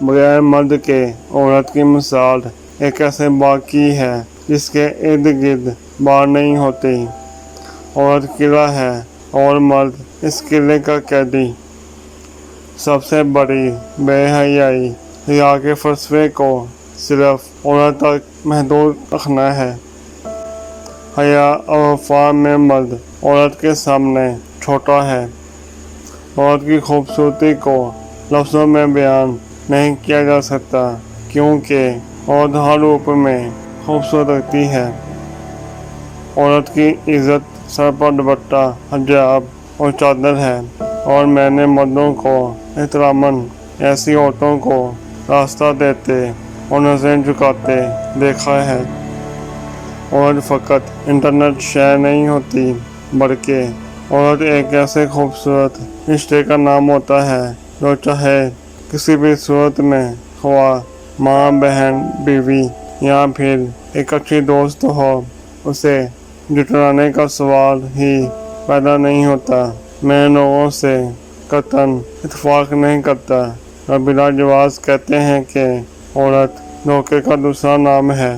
बगैर मर्द के औरत की मिसाल एक ऐसे बाग की है जिसके इर्द गिर्द बार नहीं होती। औरत किला है और मर्द इस किले का कैदी। सबसे बड़ी बेहयाई रिया के फलसफे को सिर्फ औरत तक महदूद रखना है। हया और वफा में मर्द औरत के सामने छोटा है। औरत की खूबसूरती को लफ्ज़ों में बयान नहीं किया जा सकता, क्योंकि औरत हर रूप में खूबसूरत लगती है। औरत की इज्जत सर पर दुपट्टा, हिजाब और चादर है, और मैंने मर्दों को एहतरामन ऐसी औरतों को रास्ता देते और नजरें झुकाते देखा है। औरत फ़कत इंटरनेट शय नहीं होती, बल्कि औरत एक ऐसे खूबसूरत रिश्ते का नाम होता है जो चाहे किसी भी सूरत में हुआ, माँ, बहन, बीवी या फिर एक अच्छी दोस्त हो, उसे जुटलाने का सवाल ही पैदा नहीं होता। मैं लोगों से कतन इत्तेफाक नहीं करता। रबीला जवाज कहते हैं कि औरत धोखे का दूसरा नाम है।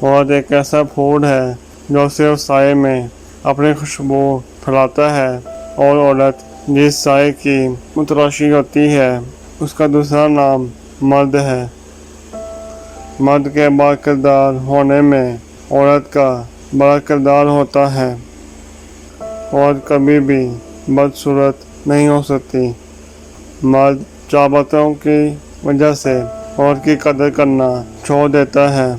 औरत एक ऐसा फूल है जो सिर्फ साए में अपनी खुशबू फैलाता है, और औरत जिस साए की मुतराशी होती है उसका दूसरा नाम मर्द है। मर्द के बाकिरदार होने में औरत का बड़ा किरदार होता है। औरत कभी भी बदसूरत नहीं हो सकती। मर्द चाहतों की वजह से औरत की कदर करना छोड़ देता है।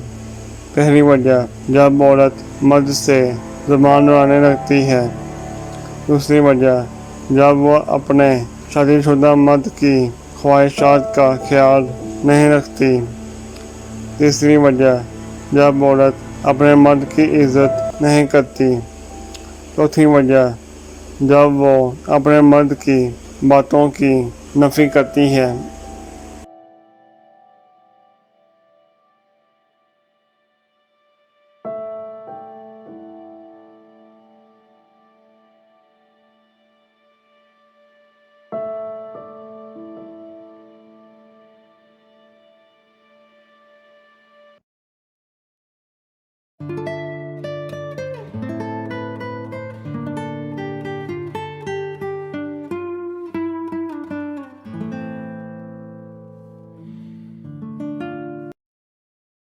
पहली वजह, जब औरत मर्द से ज़ुबान लड़ाने लगती है। दूसरी वजह, जब वह अपने शादीशुदा मर्द की ख्वाहिशात का ख्याल नहीं रखती। तीसरी वजह, जब औरत अपने मर्द की इज्जत नहीं करती। चौथी वजह, जब वो अपने मर्द की बातों की नफ़ी करती है।